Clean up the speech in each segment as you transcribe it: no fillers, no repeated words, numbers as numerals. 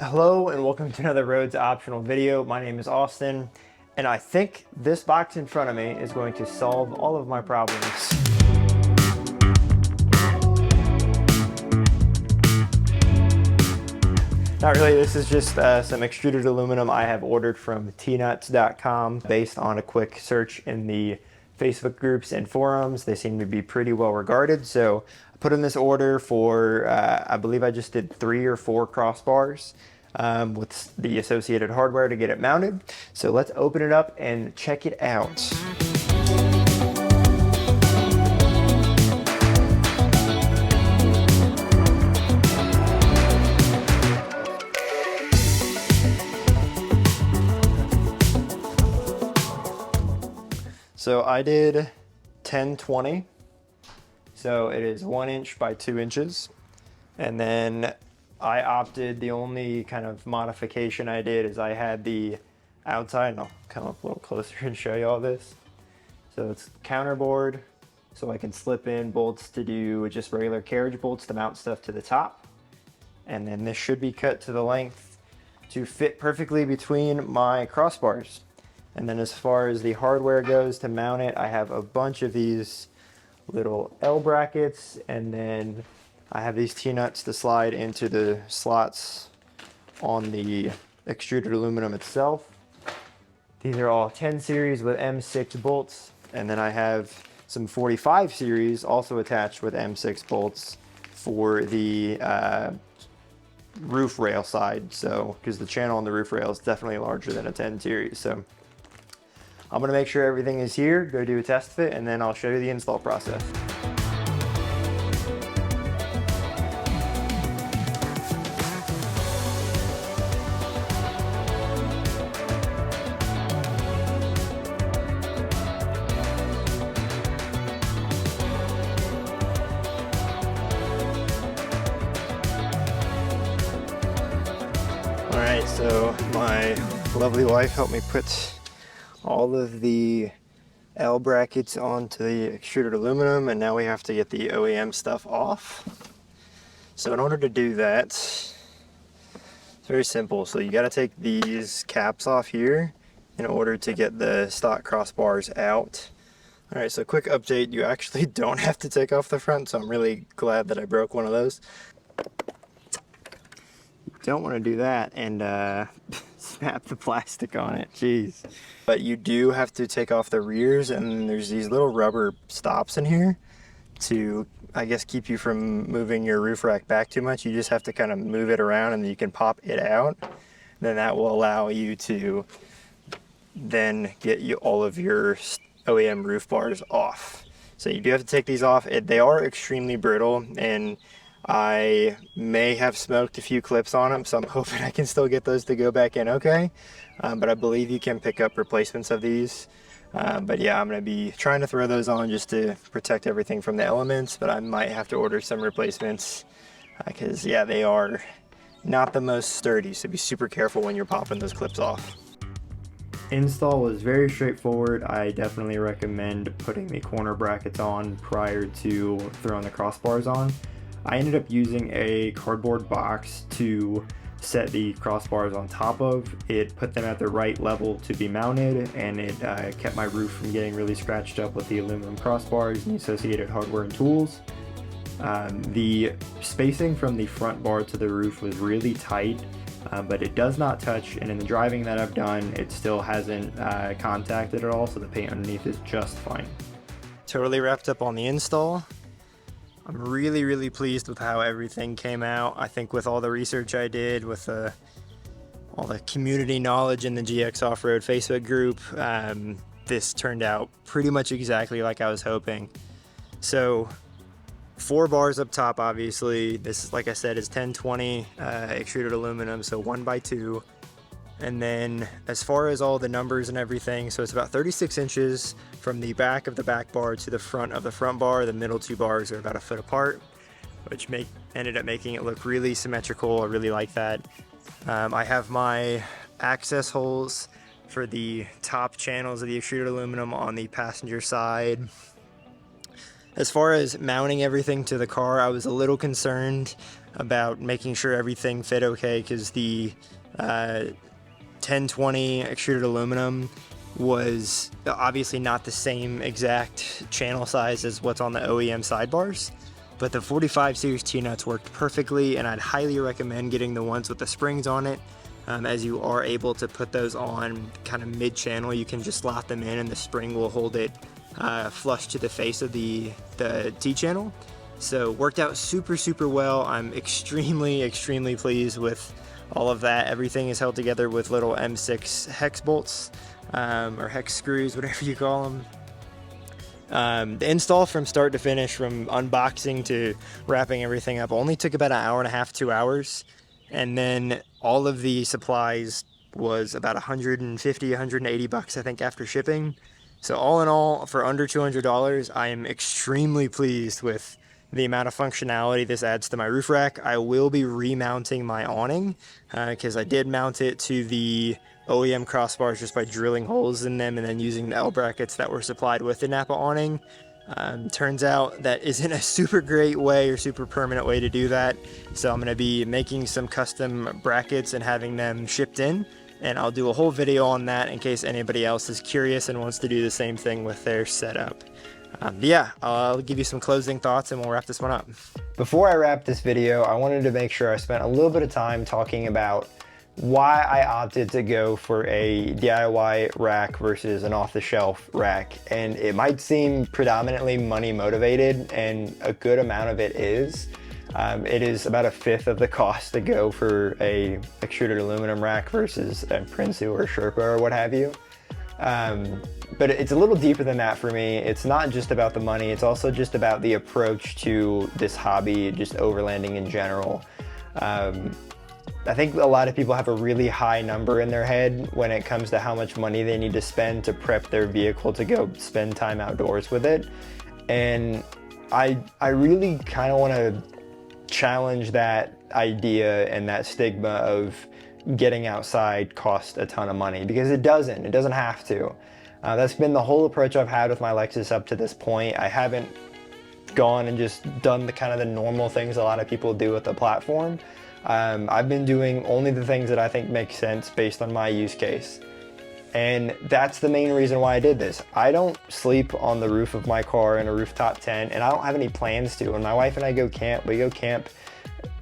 Hello and welcome to another Roads optional video. My name is Austin and I think this box in front of me is going to solve all of my problems. Not really, this is just some extruded aluminum I have ordered from T-Nutz.com based on a quick search in the Facebook groups and forums. They seem to be pretty well regarded, so I put in this order for, I believe I just did 3 or 4 crossbars with the associated hardware to get it mounted. So let's open it up and check it out. So I did 1020, so it is 1 inch by 2 inches. And then I opted, the only kind of modification I did is I had the outside, and I'll come up a little closer and show you all this. So it's counterboard, so I can slip in bolts to do just regular carriage bolts to mount stuff to the top. And then this should be cut to the length to fit perfectly between my crossbars. And then as far as the hardware goes to mount it, I have a bunch of these little L brackets, and then I have these T-nuts to slide into the slots on the extruded aluminum itself. These are all 10 series with M6 bolts, and then I have some 45 series also attached with M6 bolts for the roof rail side. So, because the channel on the roof rail is definitely larger than a 10 series. So I'm gonna make sure everything is here, go do a test fit, and then I'll show you the install process. All right, so my lovely wife helped me put all of the L brackets onto the extruded aluminum, and now we have to get the OEM stuff off. So in order to do that, it's very simple. So you got to take these caps off here in order to get the stock crossbars out. All right, so quick update, you actually don't have to take off the front, so I'm really glad that I broke one of those. Don't want to do that and snap the plastic on it, jeez. But you do have to take off the rears, and there's these little rubber stops in here to, I guess, keep you from moving your roof rack back too much. You just have to kind of move it around and you can pop it out. Then that will allow you to then get you all of your OEM roof bars off. So you do have to take these off. They are extremely brittle, and I may have smoked a few clips on them, so I'm hoping I can still get those to go back in okay. But I believe you can pick up replacements of these. But yeah, I'm going to be trying to throw those on just to protect everything from the elements, but I might have to order some replacements because yeah, they are not the most sturdy, so be super careful when you're popping those clips off. Install was very straightforward. I definitely recommend putting the corner brackets on prior to throwing the crossbars on. I ended up using a cardboard box to set the crossbars on top of. It put them at the right level to be mounted, and it kept my roof from getting really scratched up with the aluminum crossbars and the associated hardware and tools. The spacing from the front bar to the roof was really tight, but it does not touch, and in the driving that I've done, it still hasn't contacted at all, so the paint underneath is just fine. Totally wrapped up on the install. I'm really pleased with how everything came out. I think with all the research I did, with all the community knowledge in the GX Off-Road Facebook group, this turned out pretty much exactly like I was hoping. So 4 bars up top, obviously. This, like I said, is 1020 extruded aluminum, so 1 by 2. And then as far as all the numbers and everything, so it's about 36 inches from the back of the back bar to the front of the front bar. The middle 2 bars are about a foot apart, which ended up making it look really symmetrical. I really like that. I have my access holes for the top channels of the extruded aluminum on the passenger side. As far as mounting everything to the car, I was a little concerned about making sure everything fit okay, because the 1020 extruded aluminum was obviously not the same exact channel size as what's on the OEM sidebars, but the 45 series T-Nutz worked perfectly, and I'd highly recommend getting the ones with the springs on it, as you are able to put those on kind of mid-channel. You can just slot them in and the spring will hold it flush to the face of the T-channel. So worked out super well. I'm extremely pleased with all of that. Everything is held together with little M6 hex bolts, or hex screws, whatever you call them. The install from start to finish, from unboxing to wrapping everything up, only took about an hour and a half, 2 hours. And then all of the supplies was about 150, 180 bucks, I think, after shipping. So all in all, for under $200, I am extremely pleased with the amount of functionality this adds to my roof rack. I will be remounting my awning, because I did mount it to the OEM crossbars just by drilling holes in them and then using the L brackets that were supplied with the Napa awning. Turns out that isn't a super great way or super permanent way to do that. So I'm going to be making some custom brackets and having them shipped in. And I'll do a whole video on that in case anybody else is curious and wants to do the same thing with their setup. Yeah, I'll give you some closing thoughts and we'll wrap this one up. Before I wrap this video, I wanted to make sure I spent a little bit of time talking about why I opted to go for a DIY rack versus an off-the-shelf rack. And it might seem predominantly money motivated, and a good amount of it is. It is about a fifth of the cost to go for a extruded aluminum rack versus a Prinsu or Sherpa or what have you. But it's a little deeper than that for me. It's not just about the money, it's also just about the approach to this hobby, just overlanding in general. I think a lot of people have a really high number in their head when it comes to how much money they need to spend to prep their vehicle to go spend time outdoors with it. And I really kind of want to challenge that idea and that stigma of getting outside costs a ton of money, because it doesn't have to. That's been the whole approach I've had with my Lexus up to this point. I haven't gone and just done the kind of the normal things a lot of people do with the platform. I've been doing only the things that I think make sense based on my use case. And that's the main reason why I did this. I don't sleep on the roof of my car in a rooftop tent, and I don't have any plans to. When my wife and I go camp, we go camp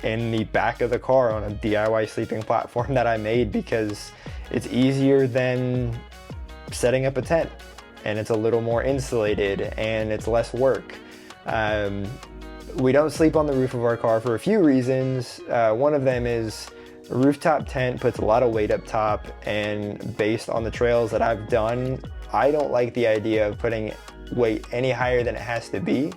in the back of the car on a DIY sleeping platform that I made, because it's easier than setting up a tent, and it's a little more insulated and it's less work. We don't sleep on the roof of our car for a few reasons. One of them is a rooftop tent puts a lot of weight up top, and based on the trails that I've done, I don't like the idea of putting weight any higher than it has to be.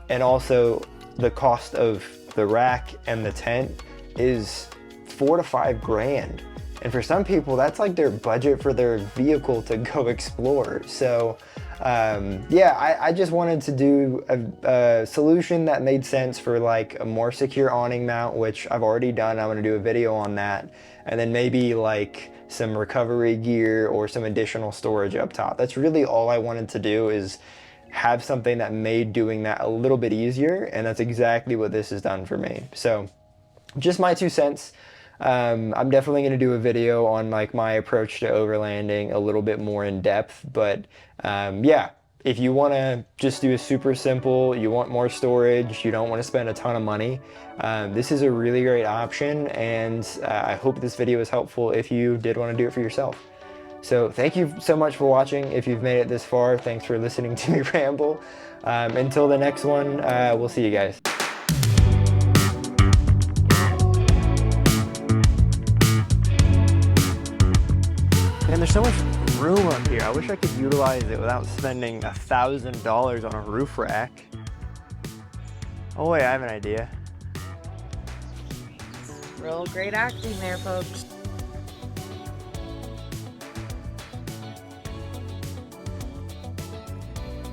And also the cost of the rack and the tent is $4 to $5 grand. And for some people, that's like their budget for their vehicle to go explore. So yeah, I just wanted to do a solution that made sense for like a more secure awning mount, which I've already done. I'm gonna do a video on that. And then maybe like some recovery gear or some additional storage up top. That's really all I wanted to do, is have something that made doing that a little bit easier. And that's exactly what this has done for me. So just my 2 cents. I'm definitely going to do a video on like my approach to overlanding a little bit more in depth, but yeah, if you want to just do a super simple, you want more storage, you don't want to spend a ton of money, this is a really great option. And I hope this video is helpful if you did want to do it for yourself. So thank you so much for watching. If you've made it this far, thanks for listening to me ramble. Until the next one, we'll see you guys. Man, there's so much room up here. I wish I could utilize it without spending $1,000 on a roof rack. Oh wait, I have an idea. Real great acting there, folks.